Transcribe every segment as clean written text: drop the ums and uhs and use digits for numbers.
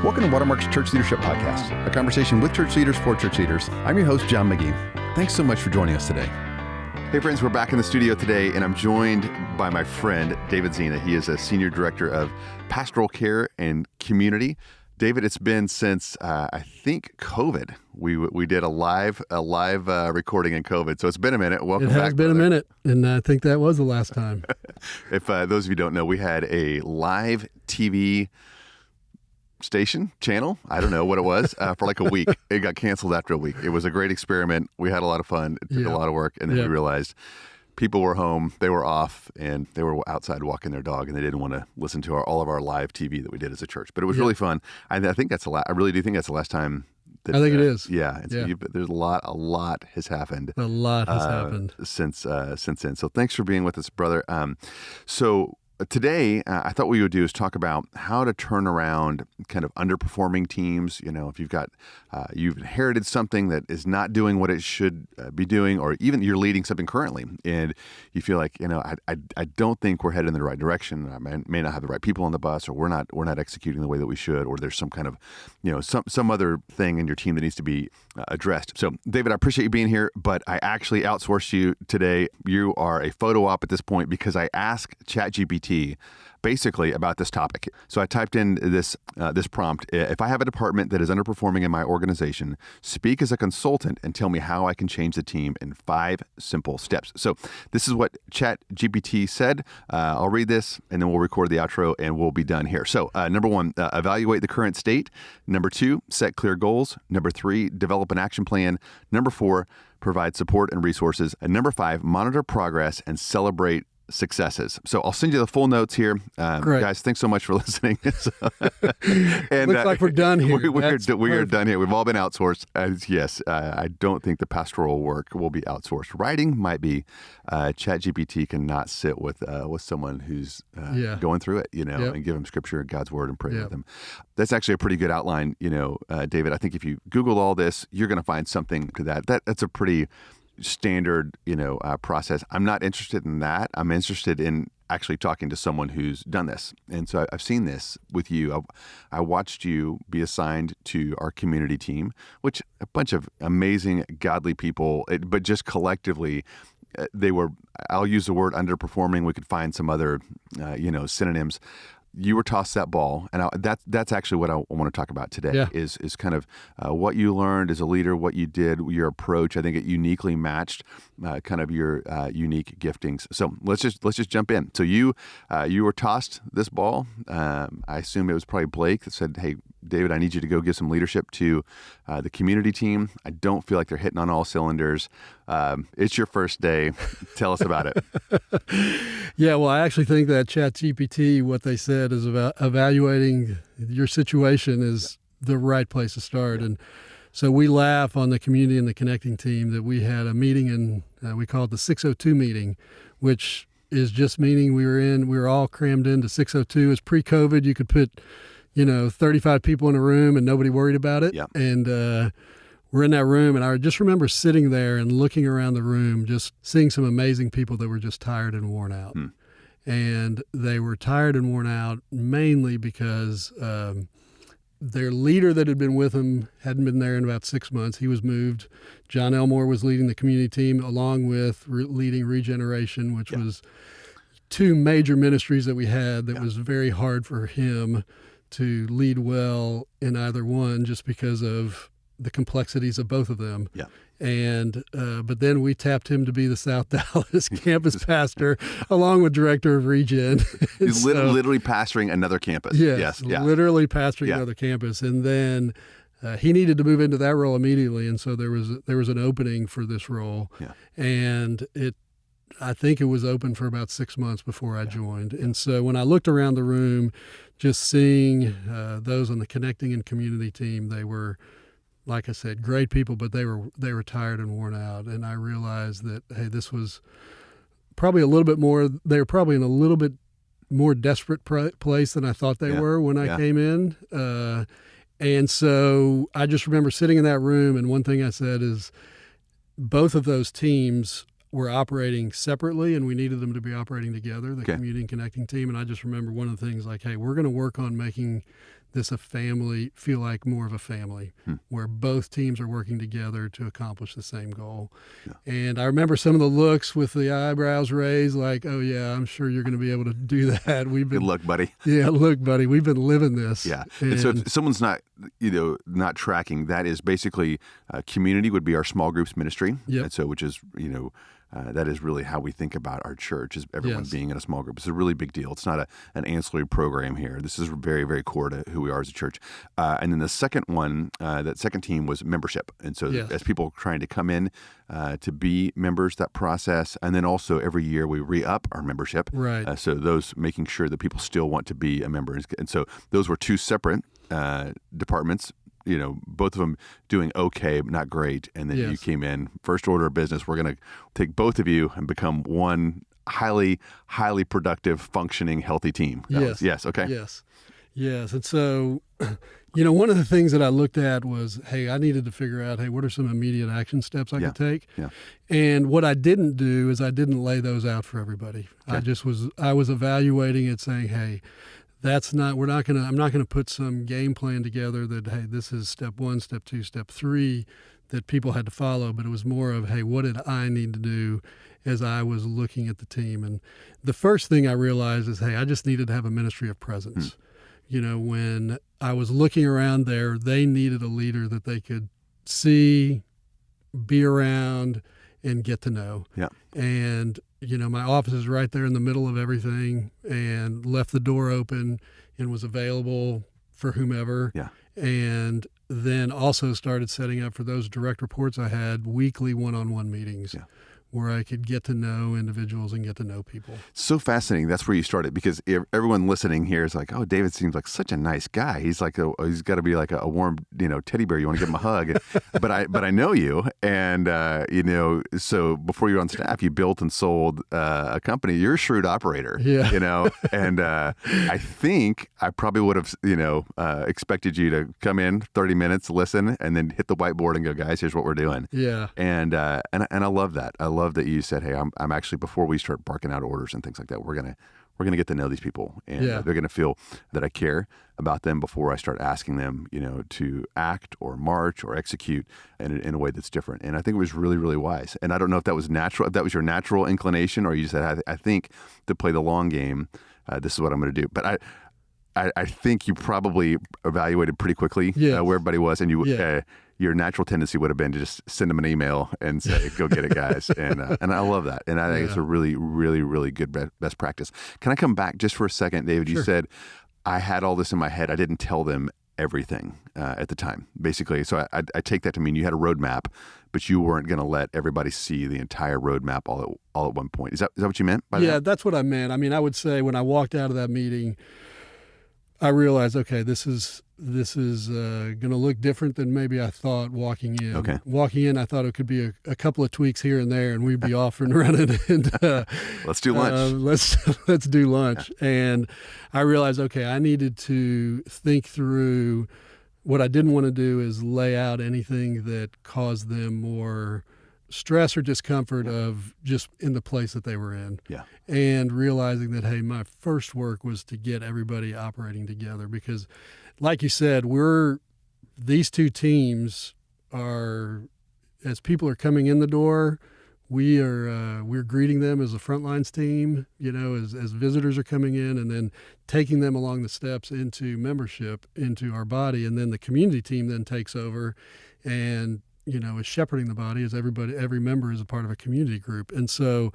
Welcome to Watermark's Church Leadership Podcast, a conversation with church leaders for church leaders. I'm your host, John McGee. Thanks so much for joining us today. Hey friends, we're back in the studio today, and I'm joined by my friend, David Dzina. He is a Senior Director of Pastoral Care and Community. David, it's been since, I think, COVID. We did a live recording in COVID, so it's been a minute. Welcome back. It has been a minute, and I think that was the last time. If those of you don't know, we had a live TV channel, I don't know what it was, for like a week. It got canceled after a week. It was a great experiment. We had a lot of fun. It took a lot of work, and then we realized people were home, they were off, and they were outside walking their dog, and they didn't want to listen to all of our live TV that we did as a church. But it was really fun. I think that's I really do think that's the last time. I think it is. Yeah. And so there's a lot has happened. A lot has happened since then. So thanks for being with us, brother. So today, I thought what we would do is talk about how to turn around kind of underperforming teams. You know, if you've got, you've inherited something that is not doing what it should be doing, or even you're leading something currently, and you feel like, I don't think we're headed in the right direction. I may not have the right people on the bus, or we're not executing the way that we should, or there's some kind of, some other thing in your team that needs to be addressed. So, David, I appreciate you being here, but I actually outsourced you today. You are a photo op at this point because I asked ChatGPT basically about this topic. So I typed in this prompt: if I have a department that is underperforming in my organization, speak as a consultant and tell me how I can change the team in 5 simple steps. So this is what ChatGPT said. I'll read this and then we'll record the outro and we'll be done here. So number 1, evaluate the current state. Number 2, set clear goals. Number 3, develop an action plan. Number 4, provide support and resources. And number 5, monitor progress and celebrate successes. So I'll send you the full notes here. Guys, thanks so much for listening. And looks like we're done here. We are done here. We've all been outsourced. Yes, I don't think the pastoral work will be outsourced. Writing might be. ChatGPT cannot sit with someone who's going through it, and give them scripture, God's word, and pray with them. That's actually a pretty good outline, David. I think if you Google all this, you're going to find something to that. That's a pretty standard, process. I'm not interested in that. I'm interested in actually talking to someone who's done this. And so I've seen this with you. I watched you be assigned to our community team, which a bunch of amazing, godly people, but just collectively, they were, I'll use the word underperforming. We could find some other, synonyms. You were tossed that ball, and that's actually what I want to talk about today. Is kind of what you learned as a leader, what you did, your approach. I think it uniquely matched kind of your unique giftings. So let's just jump in. So you were tossed this ball. I assume it was probably Blake that said, "Hey, David, I need you to go give some leadership to the community team. I don't feel like they're hitting on all cylinders. It's your first day. Tell us about it." Yeah, well, I actually think that ChatGPT, what they said is about evaluating your situation is the right place to start. And so we laugh on the community and the connecting team that we had a meeting, and we call it the 602 meeting, which is just meaning we were all crammed into 602. It's pre-COVID. You could put 35 people in a room and nobody worried about it. Yep. And we're in that room, and I just remember sitting there and looking around the room, just seeing some amazing people that were just tired and worn out. And they were tired and worn out mainly because their leader that had been with them hadn't been there in about 6 months. He was moved. John Elmore was leading the community team along with leading Regeneration, which was 2 major ministries that we had that was very hard for him to lead well in either one, just because of the complexities of both of them. Yeah. And but then we tapped him to be the South Dallas campus pastor, along with Director of Regen. He's literally pastoring another campus. Yes, literally pastoring another campus. And then he needed to move into that role immediately, and so there was an opening for this role. Yeah. And I think it was open for about 6 months before I joined. And so when I looked around the room, just seeing those on the connecting and community team, they were, like I said, great people, but they were tired and worn out. And I realized that, hey, this was probably a little bit more, they were probably in a little bit more desperate place than I thought they were when I came in. And so I just remember sitting in that room, and one thing I said is both of those teams were operating separately, and we needed them to be operating together, the community and connecting team. And I just remember one of the things like, hey, we're going to work on making this a family, feel like more of a family, where both teams are working together to accomplish the same goal. Yeah. And I remember some of the looks with the eyebrows raised, like, oh yeah, I'm sure you're going to be able to do that. Good luck, buddy. Yeah, look, buddy, we've been living this. Yeah. And so if someone's not tracking, that is basically community would be our small groups ministry. Yep. And so, which is, that is really how we think about our church, is everyone being in a small group. It's a really big deal. It's not an ancillary program here. This is very, very core to who we are as a church. And then the second one, that second team was membership. And so as people trying to come in to be members, that process. And then also every year we re-up our membership. Right. So those making sure that people still want to be a member. And so those were two separate departments. Both of them doing okay, but not great. And then you came in, first order of business, we're going to take both of you and become one highly, highly productive, functioning, healthy team. Yes. Okay. Yes. And so, one of the things that I looked at was, hey, I needed to figure out, what are some immediate action steps I could take? Yeah. And what I didn't do is I didn't lay those out for everybody. Okay. I was evaluating it, saying, hey, I'm not going to put some game plan together that, hey, this is step 1, step 2, step 3 that people had to follow, but it was more of, hey, what did I need to do as I was looking at the team? And the first thing I realized is, hey, I just needed to have a ministry of presence. When I was looking around there, they needed a leader that they could see, be around, and get to know. Yeah. And my office is right there in the middle of everything, and left the door open and was available for whomever. Yeah. And then also started setting up for those direct reports I had weekly one-on-one meetings. Yeah. Where I could get to know individuals and get to know people. So fascinating. That's where you started, because everyone listening here is like, oh, David seems like such a nice guy. He's like, he's got to be like a warm, teddy bear. You want to give him a hug. but I know you. And, so before you were on staff, you built and sold a company. You're a shrewd operator, and I think I probably would have, expected you to come in 30 minutes, listen, and then hit the whiteboard and go, guys, here's what we're doing. Yeah. And I love that. I love that you said, hey, I'm actually, before we start barking out orders and things like that, we're gonna get to know these people, and they're gonna feel that I care about them before I start asking them, to act or march or execute in a way that's different. And I think it was really, really wise. And I don't know if that was natural, if that was your natural inclination, or you said, I think to play the long game, this is what I'm going to do. But I think you probably evaluated pretty quickly where everybody was, and your natural tendency would have been to just send them an email and say, go get it, guys. And I love that. And I think it's a really, really, really good best practice. Can I come back just for a second, David? Sure. You said, I had all this in my head. I didn't tell them everything at the time, basically. So I take that to mean you had a roadmap, but you weren't going to let everybody see the entire roadmap all at one point. Is that what you meant by that? Yeah, that's what I meant. I mean, I would say when I walked out of that meeting, I realized, okay, this is going to look different than maybe I thought walking in. Okay. Walking in, I thought it could be a couple of tweaks here and there, and we'd be off and running. And let's do lunch. Let's do lunch. Yeah. And I realized, okay, I needed to think through. What I didn't want to do is lay out anything that caused them more stress or discomfort of just in the place that they were in. Yeah. And realizing that, hey, my first work was to get everybody operating together, because like you said, these two teams are, as people are coming in the door, we're greeting them as a frontlines team, as visitors are coming in, and then taking them along the steps into membership, into our body. And then the community team then takes over and, is shepherding the body, as every member is a part of a community group. And so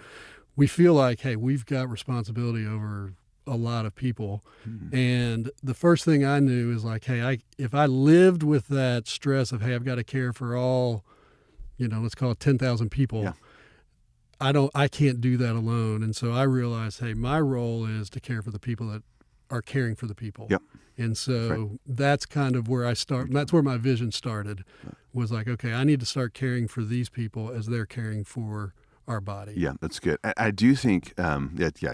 we feel like, hey, we've got responsibility over a lot of people. Mm-hmm. And the first thing I knew is like, hey, if I lived with that stress of, hey, I've got to care for all, let's call it 10,000 people. Yeah. I can't do that alone. And so I realized, hey, my role is to care for the people that are caring for the people. Yep. And so that's kind of where I start. That's where my vision started, was like, okay, I need to start caring for these people as they're caring for our body. Yeah, that's good. I do think,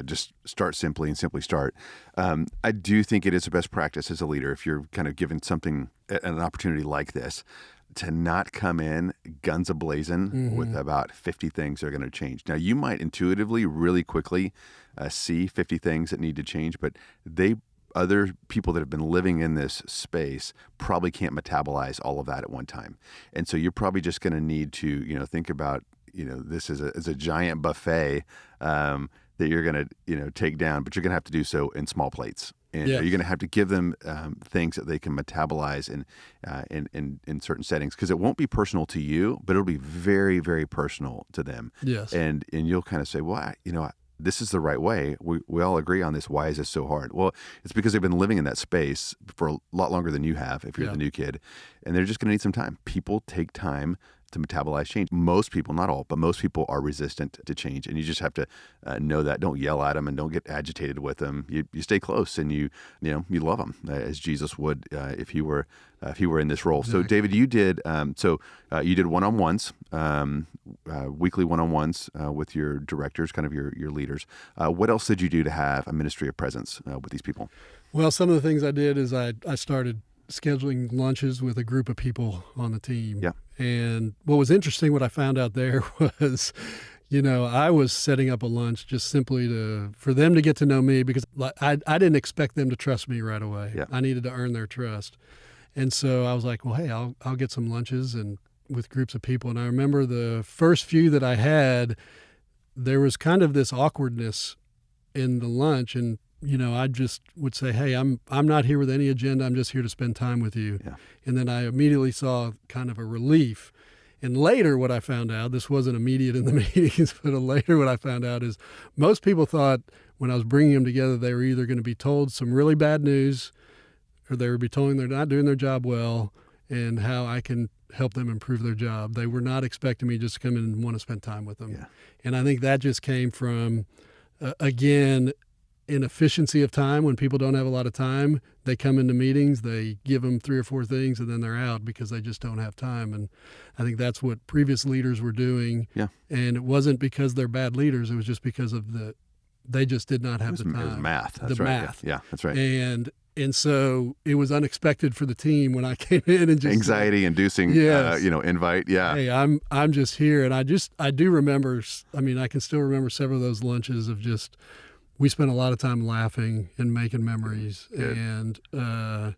just start simply and simply start. I do think it is a best practice as a leader, if you're kind of given an opportunity like this, to not come in guns a-blazing with about 50 things that are going to change. Now, you might intuitively, really quickly see 50 things that need to change, but they other people that have been living in this space probably can't metabolize all of that at one time. And so you're probably just going to need to, think about, this as a giant buffet that you're going to, take down, but you're going to have to do so in small plates. And you're going to have to give them things that they can metabolize in certain settings, because it won't be personal to you, but it'll be very, very personal to them. Yes. And you'll kind of say, well, this is the right way. We all agree on this. Why is this so hard? Well, it's because they've been living in that space for a lot longer than you have if you're the new kid, and they're just going to need some time. People take time to metabolize change. Most people, not all, but most people are resistant to change, and you just have to know that. Don't yell at them and don't get agitated with them. You stay close, and you love them as Jesus would if he were in this role. Exactly. So David, you did you did one-on-ones, weekly one-on-ones with your directors, kind of your leaders. What else did you do to have a ministry of presence with these people? Well, some of the things I did is I started scheduling lunches with a group of people on the team. Yeah. And what was interesting, what I found out there was, I was setting up a lunch just simply for them to get to know me, because I didn't expect them to trust me right away. Yeah. I needed to earn their trust. And so I was like, well, hey, I'll get some lunches and with groups of people. And I remember the first few that I had, there was kind of this awkwardness in the lunch, and I just would say, hey, I'm not here with any agenda. I'm just here to spend time with you. Yeah. And then I immediately saw kind of a relief. And later what I found out, this wasn't immediate in the meetings, but later what I found out is most people thought when I was bringing them together, they were either going to be told some really bad news, or they would be told they're not doing their job well and how I can help them improve their job. They were not expecting me just to come in and want to spend time with them. Yeah. And I think that just came from, again, inefficiency of time. When people don't have a lot of time, they come into meetings, they give them 3 or 4 things, and then they're out because they just don't have time. And I think that's what previous leaders were doing. Yeah. And it wasn't because they're bad leaders. It was just because of they just did not have the time. It was math. That's right. Math. Yeah, that's right. And so it was unexpected for the team when I came in and just anxiety-inducing, invite. Yeah. Hey, I'm just here, and I do remember. I mean, I can still remember several of those lunches of just. We spent a lot of time laughing and making memories. Good. And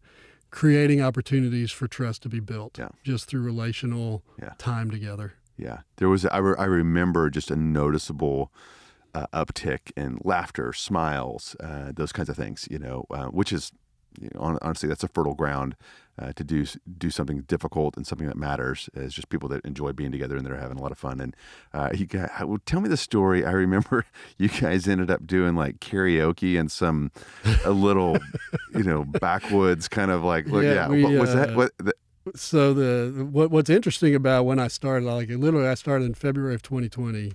creating opportunities for trust to be built just through relational time together. Yeah. There was, I remember just a noticeable uptick in laughter, smiles, those kinds of things, which is, honestly, that's a fertile ground to do something difficult and something that matters, is just people that enjoy being together and that are having a lot of fun. And tell me the story. I remember you guys ended up doing like karaoke and a little, backwoods kind of like, what was that? So what's interesting about when I started, I started in February of 2020,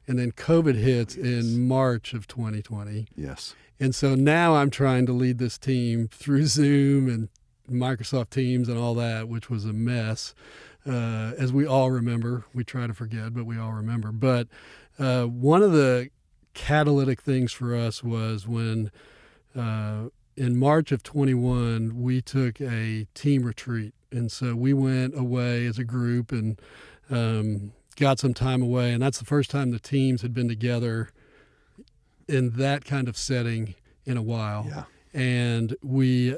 and then COVID hits in March of 2020. Yes. And so now I'm trying to lead this team through Zoom and Microsoft Teams and all that, which was a mess, as we all remember. We try to forget, but we all remember. But one of the catalytic things for us was when in March of 21, we took a team retreat. And so we went away as a group and got some time away. And that's the first time the teams had been together in that kind of setting in a while. Yeah. And we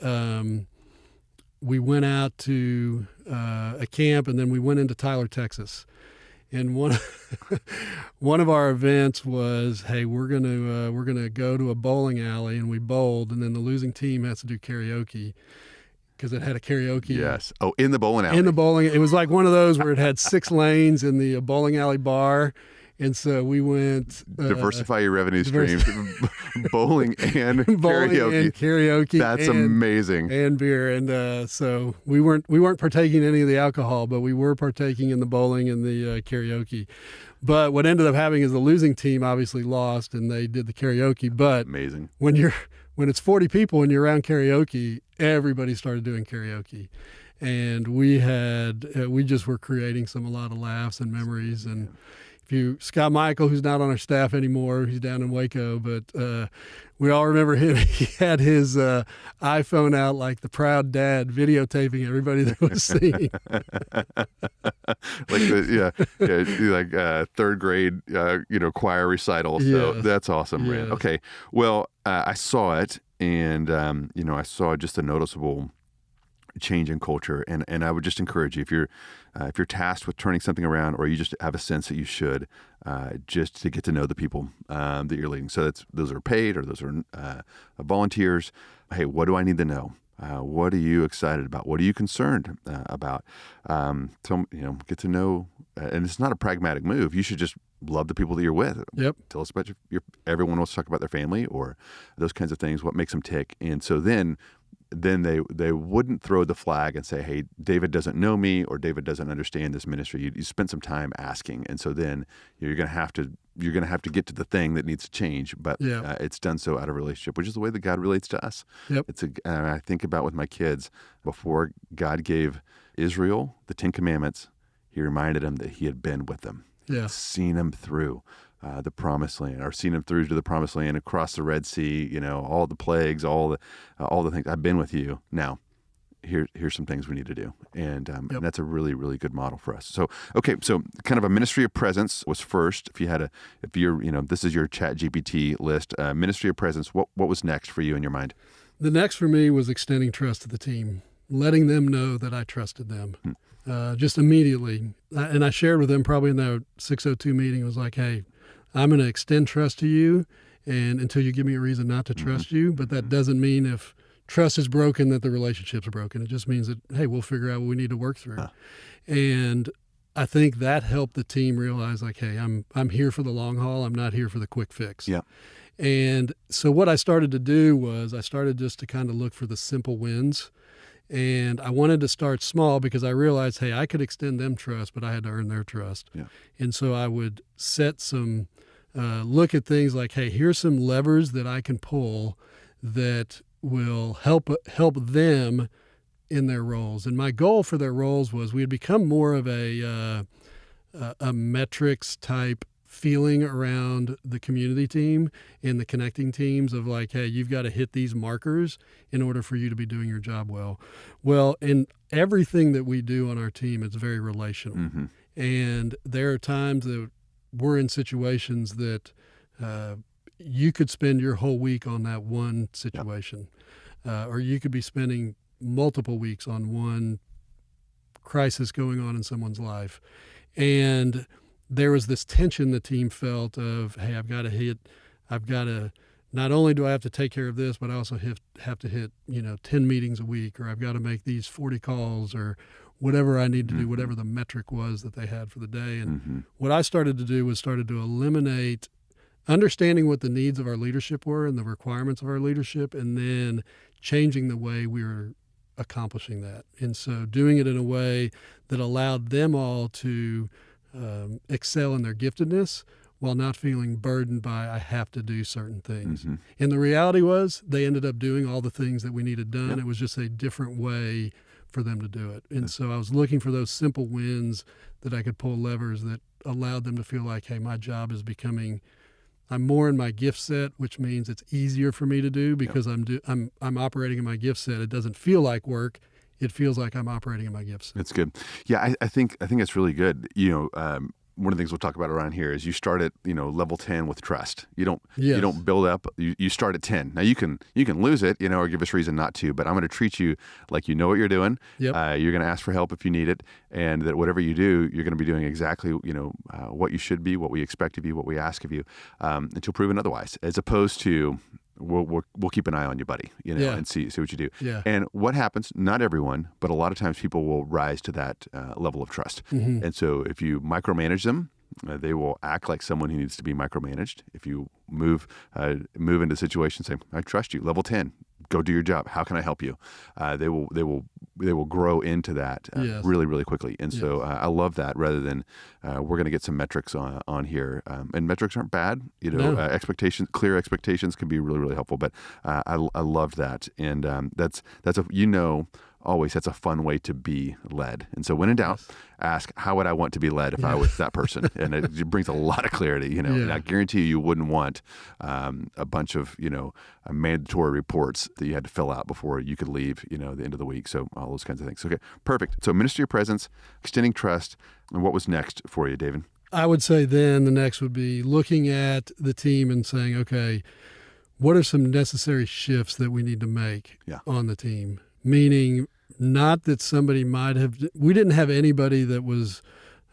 went out to a camp, and then we went into Tyler, Texas. And one of our events was, hey, we're gonna go to a bowling alley, and we bowled, and then the losing team has to do karaoke because it had a karaoke. Yes. Oh, in the bowling alley. In the bowling, it was like one of those where it had 6 lanes in the bowling alley bar. And so we went diversify your revenue streams, bowling and karaoke. That's amazing. And beer. And so we weren't partaking in any of the alcohol, but we were partaking in the bowling and the karaoke. But what ended up happening is the losing team obviously lost, and they did the karaoke. But amazing. When it's 40 people and you're around karaoke, everybody started doing karaoke. And we just were creating a lot of laughs and memories. And Scott Michael, who's not on our staff anymore, he's down in Waco, but we all remember him. He had his iPhone out like the proud dad, videotaping everybody that was singing. Like third grade, choir recital. So that's awesome, man. Okay, well, I saw it, And, I saw just a noticeable change in culture. And I would just encourage you, if you're tasked with turning something around, or you just have a sense that you should, just to get to know the people that you're leading. So those are paid, or those are volunteers. Hey, what do I need to know? What are you excited about? What are you concerned about? Get to know, and it's not a pragmatic move. You should just love the people that you're with. Yep. Tell us about everyone wants to talk about their family or those kinds of things, what makes them tick. And so then they wouldn't throw the flag and say, hey, David doesn't know me, or David doesn't understand this ministry. You spent some time asking. And so then you're going to have to get to the thing that needs to change, but it's done so out of relationship, which is the way that God relates to us. Yep. I think about with my kids, before God gave Israel the 10 Commandments, he reminded them that he had been with them, seen them through the promised land, or seen them through to the promised land, across the Red Sea, all the plagues, all the things. I've been with you. Now, here's some things we need to do. And that's a really, really good model for us. So, okay. So kind of a ministry of presence was first. If you're, this is your ChatGPT list, ministry of presence, what was next for you in your mind? The next for me was extending trust to the team, letting them know that I trusted them. Just immediately. And I shared with them probably in that 602 meeting, it was like, hey, I'm going to extend trust to you, and until you give me a reason not to trust you. But that doesn't mean if trust is broken that the relationship's broken. It just means that, hey, we'll figure out what we need to work through. And I think that helped the team realize, like, hey, I'm here for the long haul. I'm not here for the quick fix. Yeah. And so what I started to do was I started just to kind of look for the simple wins. And I wanted to start small because I realized, hey, I could extend them trust, but I had to earn their trust. Yeah. And so I would set some, look at things like, hey, here's some levers that I can pull that will help them in their roles. And my goal for their roles was we had become more of a metrics type feeling around the community team and the connecting teams of like, hey, you've got to hit these markers in order for you to be doing your job well. Well, in everything that we do on our team, it's very relational. Mm-hmm. And there are times that we're in situations that you could spend your whole week on that one situation, or you could be spending multiple weeks on one crisis going on in someone's life. And there was this tension the team felt of, hey, not only do I have to take care of this, but I also have to hit 10 meetings a week, or I've got to make these 40 calls, or whatever I need to do, whatever the metric was that they had for the day. And what I started to do was started to eliminate understanding what the needs of our leadership were and the requirements of our leadership, and then changing the way we were accomplishing that. And so doing it in a way that allowed them all to excel in their giftedness while not feeling burdened by, I have to do certain things. Mm-hmm. And the reality was they ended up doing all the things that we needed done. Yep. It was just a different way for them to do it. And so I was looking for those simple wins that I could pull levers that allowed them to feel like, hey, my job is I'm more in my gift set, which means it's easier for me to do because I'm operating in my gift set. It doesn't feel like work. It feels like I'm operating in my gifts. It's good. Yeah, I think it's really good. One of the things we'll talk about around here is you start at level 10 with trust. You don't build up. You start at 10. Now you can lose it, or give us reason not to. But I'm going to treat you like you know what you're doing. Yep. You're going to ask for help if you need it, and that whatever you do, you're going to be doing exactly what you should be, what we expect of you, what we ask of you, until proven otherwise. As opposed to we'll keep an eye on you, buddy, and see what you do. Yeah. And what happens, not everyone, but a lot of times people will rise to that level of trust. Mm-hmm. And so if you micromanage them, they will act like someone who needs to be micromanaged. If you move into a situation, say, I trust you, level 10, go do your job. How can I help you? They will grow into that really, really quickly. And so I love that, rather than we're going to get some metrics on here. And metrics aren't bad. Clear expectations can be really, really helpful. But I love that. And that's always that's a fun way to be led. And so when in doubt, ask, how would I want to be led if I was that person? And it brings a lot of clarity, And I guarantee you wouldn't want a bunch of, mandatory reports that you had to fill out before you could leave, the end of the week. So all those kinds of things. Okay, perfect. So ministry of presence, extending trust. And what was next for you, David? I would say then the next would be looking at the team and saying, okay, what are some necessary shifts that we need to make Yeah. on the team? Meaning, not that somebody we didn't have anybody that was,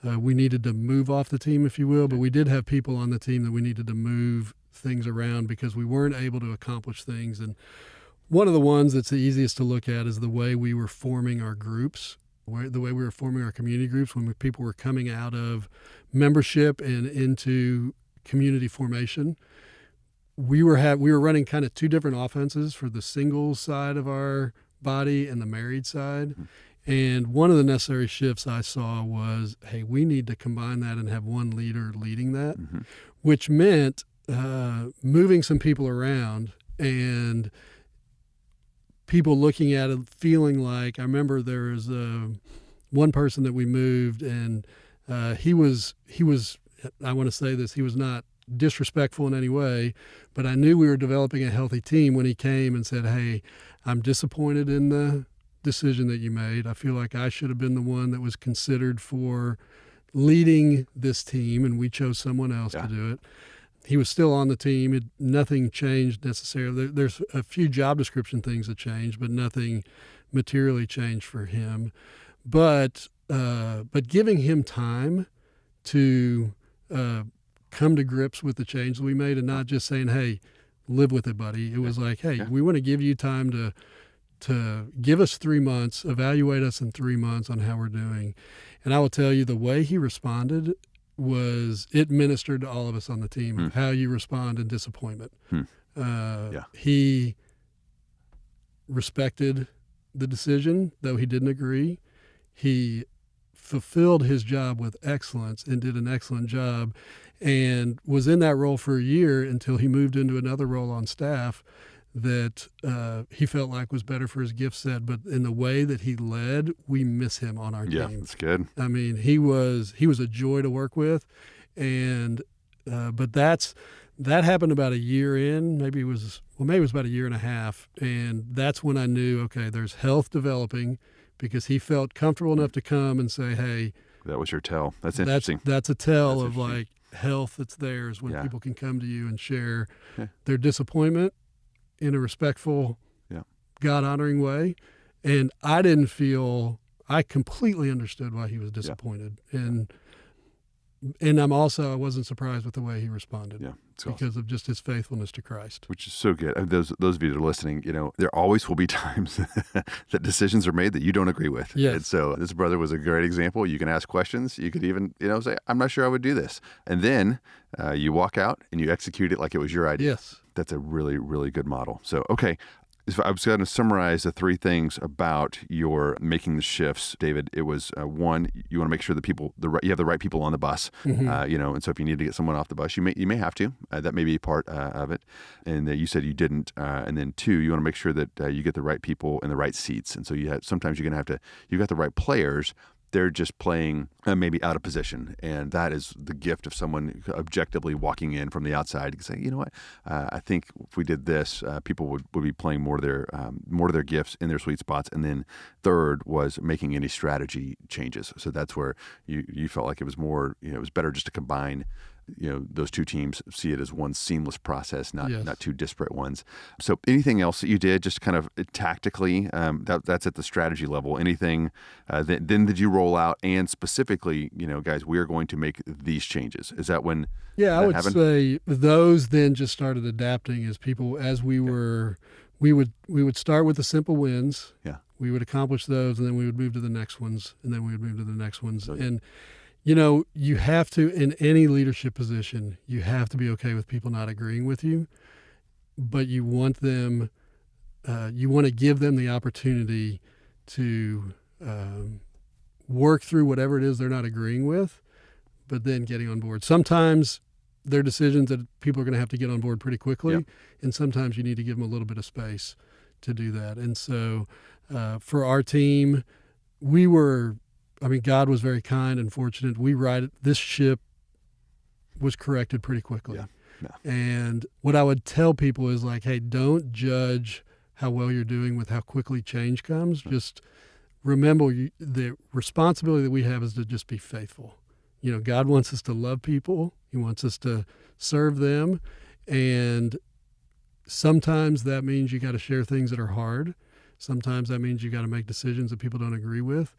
we needed to move off the team, if you will, but we did have people on the team that we needed to move things around because we weren't able to accomplish things. And one of the ones that's the easiest to look at is the way we were forming our groups, the way we were forming our community groups when people were coming out of membership and into community formation. We were running kind of two different offenses for the single side of our body and the married side. Mm-hmm. And one of the necessary shifts I saw was, hey, we need to combine that and have one leader leading that, mm-hmm. which meant moving some people around and people looking at it feeling like, I remember there was one person that we moved, and he was, I want to say this, he was not disrespectful in any way, but I knew we were developing a healthy team when he came and said, hey, I'm disappointed in the decision that you made. I feel like I should have been the one that was considered for leading this team, and we chose someone else to do it. He was still on the team. Nothing changed necessarily. There's a few job description things that changed, but nothing materially changed for him. But giving him time to come to grips with the change that we made, and not just saying, hey, live with it, buddy. It was like, hey, we want to give you time to give us 3 months, evaluate us in 3 months on how we're doing. And I will tell you, the way he responded it ministered to all of us on the team, how you respond in disappointment. He respected the decision, though he didn't agree. He fulfilled his job with excellence and did an excellent job, and was in that role for a year until he moved into another role on staff that he felt like was better for his gift set. But in the way that he led, we miss him on our team. Yeah, that's good. I mean, he was a joy to work with, and but that happened about a year in. Maybe it was about a year and a half, and that's when I knew, okay, there's health developing, because he felt comfortable enough to come and say, hey, that was your tell. That's interesting. That's a tell of like health that's theirs when people can come to you and share their disappointment in a respectful, God-honoring way. And I completely understood why he was disappointed. And I wasn't surprised with the way he responded because of just his faithfulness to Christ. Which is so good. Those of you that are listening, there always will be times that decisions are made that you don't agree with. Yes. And so this brother was a great example. You can ask questions. You could even, say, I'm not sure I would do this. And then you walk out and you execute it like it was your idea. Yes. That's a really, really good model. So, okay. If I was going to summarize the three things about your making the shifts, David, it was one, you want to make sure that you have the right people on the bus, mm-hmm. And so if you need to get someone off the bus, you may have to. That may be part of it. And you said you didn't. And then two, you want to make sure that you get the right people in the right seats. And so sometimes you're going to you've got the right players. They're just playing maybe out of position. And that is the gift of someone objectively walking in from the outside and say, you know what, I think if we did this, people would be playing more of their gifts in their sweet spots. And then third was making any strategy changes. So that's where you felt like it was more, it was better just to combine those two teams, see it as one seamless process, not two disparate ones. So anything else that you did, just kind of tactically, that's at the strategy level, anything then did you roll out, and specifically, guys, we are going to make these changes. Is that when I would say those then just started adapting as we would start with the simple wins. Yeah. We would accomplish those, and then we would move to the next ones, and then we would move to the next ones. And you have to, in any leadership position, you have to be okay with people not agreeing with you, but you want them, you want to give them the opportunity to work through whatever it is they're not agreeing with, but then getting on board. Sometimes they're decisions that people are going to have to get on board pretty quickly, and sometimes you need to give them a little bit of space to do that. And so for our team, God was very kind and fortunate. This ship was corrected pretty quickly. Yeah. And what I would tell people is like, hey, don't judge how well you're doing with how quickly change comes. Just remember the responsibility that we have is to just be faithful. God wants us to love people. He wants us to serve them. And sometimes that means you got to share things that are hard. Sometimes that means you got to make decisions that people don't agree with,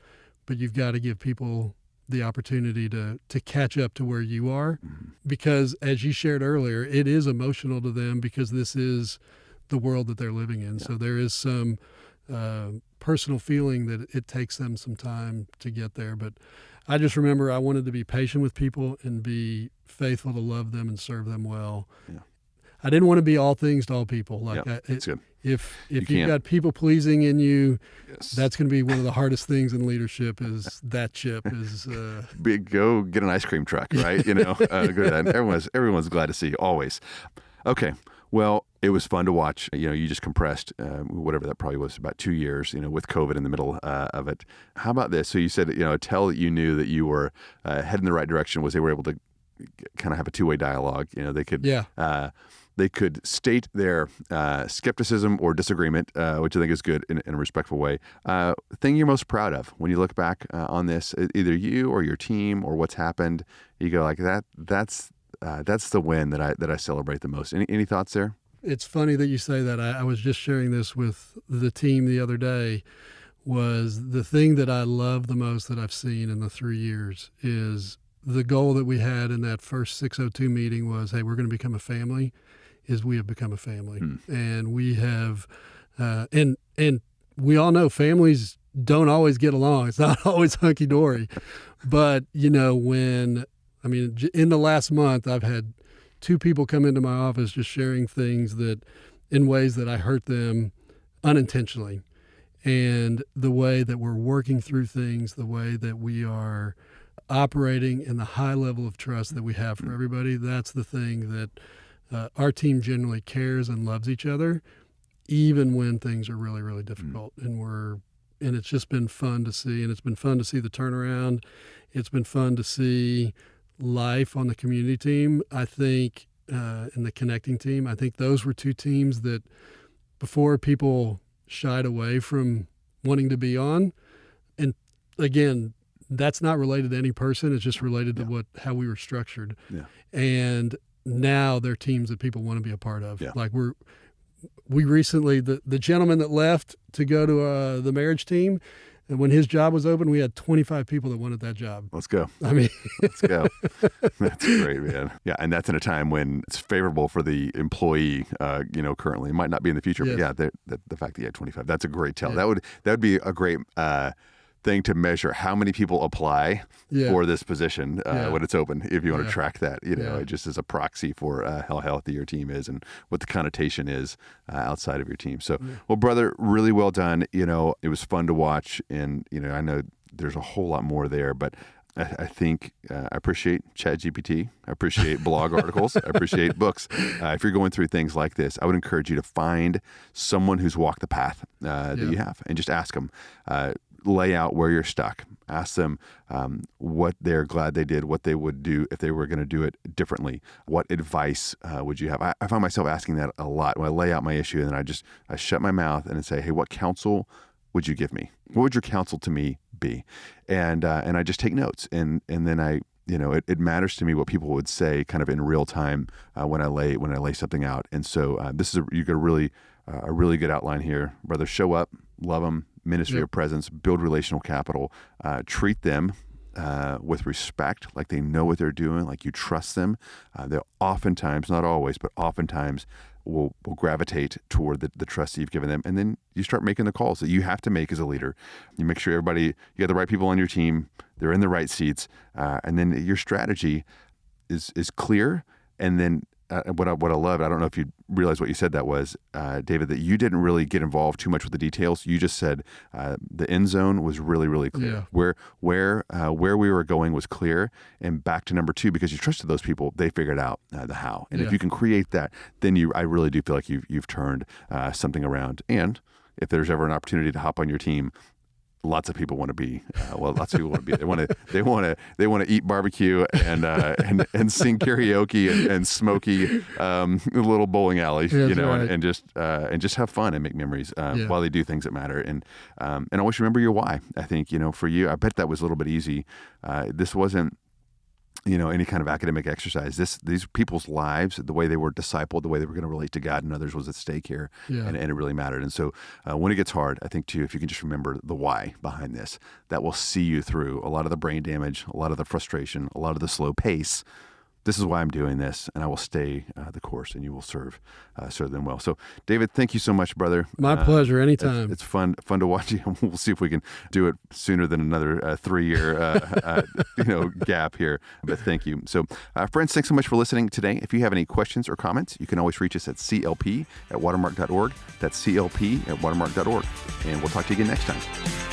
but you've got to give people the opportunity to catch up to where you are, because as you shared earlier, it is emotional to them because this is the world that they're living in. So there is some personal feeling that it takes them some time to get there. But I just remember I wanted to be patient with people and be faithful to love them and serve them well. Yeah. I didn't want to be all things to all people. Like that's good. If you've got people pleasing in you, that's going to be one of the hardest things in leadership. Is that chip is go get an ice cream truck, right? Go to that. Everyone's glad to see you always. Okay. Well, it was fun to watch. You just compressed whatever that probably was, about 2 years, with COVID in the middle of it. How about this? So you said, a tell that you knew that you were heading in the right direction was they were able to kind of have a two-way dialogue. They could state their skepticism or disagreement, which I think is good in a respectful way. Thing you're most proud of when you look back on this, either you or your team or what's happened, you go like that's the win that I celebrate the most. Any thoughts there? It's funny that you say that. I was just sharing this with the team the other day. Was the thing that I love the most that I've seen in the 3 years is the goal that we had in that first 602 meeting was, hey, we're going to become a family. We have become a family, and we have, and we all know families don't always get along. It's not always hunky dory, but in the last month, I've had 2 people come into my office just sharing things that, in ways that I hurt them unintentionally, and the way that we're working through things, the way that we are operating, and the high level of trust that we have for everybody. That's the thing that. Our team generally cares and loves each other, even when things are really, really difficult. And it's just been fun to see. And it's been fun to see the turnaround. It's been fun to see life on the community team. I think, in the connecting team, I think those were 2 teams that before people shied away from wanting to be on. And again, that's not related to any person. It's just related to how we were structured. Yeah. And now they're teams that people want to be a part of. Yeah. Like we recently, the gentleman that left to go to the marriage team, and when his job was open, we had 25 people that wanted that job. Let's go. Let's go. That's great, man. Yeah, and that's in a time when it's favorable for the employee, currently. It might not be in the future, but the fact that you had 25, that's a great tell. Yeah. That would be a great thing to measure how many people apply for this position when it's open, if you want to track that, it just is a proxy for how healthy your team is and what the connotation is outside of your team. So, well, brother, really well done. It was fun to watch, and, I know there's a whole lot more there, but I think I appreciate ChatGPT. I appreciate blog articles. I appreciate books. If you're going through things like this, I would encourage you to find someone who's walked the path that you have, and just ask them, lay out where you're stuck. Ask them what they're glad they did, what they would do if they were going to do it differently. What advice would you have? I find myself asking that a lot when I lay out my issue, and then I shut my mouth and say, hey, what counsel would you give me? What would your counsel to me be? And I just take notes, and then it matters to me what people would say kind of in real time when I lay something out. And so you got a really good outline here, brother. Show up, love them, ministry of presence, build relational capital, treat them with respect, like they know what they're doing, like you trust them. They'll oftentimes, not always, but oftentimes will gravitate toward the trust that you've given them. And then you start making the calls that you have to make as a leader. You make sure you got the right people on your team, they're in the right seats, and then your strategy is clear. And then what I love, I don't know if you realize what you said that was, David, that you didn't really get involved too much with the details. You just said the end zone was really, really clear. Yeah. Where we were going was clear. And back to number 2, because you trusted those people, they figured out the how. And if you can create that, then I really do feel like you've turned something around. And if there's ever an opportunity to hop on your team, lots of people want to be. Lots of people want to be. They want to eat barbecue and sing karaoke and smoky little bowling alleys, right. and just have fun and make memories while they do things that matter. And always remember your why. I think for you, I bet that was a little bit easy. This wasn't any kind of academic exercise. These people's lives, the way they were discipled, the way they were going to relate to God and others was at stake here, and it really mattered. And so when it gets hard, I think, too, if you can just remember the why behind this, that will see you through a lot of the brain damage, a lot of the frustration, a lot of the slow pace. This is why I'm doing this, and I will stay the course, and you will serve them well. So, David, thank you so much, brother. My pleasure. Anytime. It's fun to watch you. We'll see if we can do it sooner than another 3-year gap here. But thank you. So, friends, thanks so much for listening today. If you have any questions or comments, you can always reach us at clp@watermark.org. That's clp@watermark.org. And we'll talk to you again next time.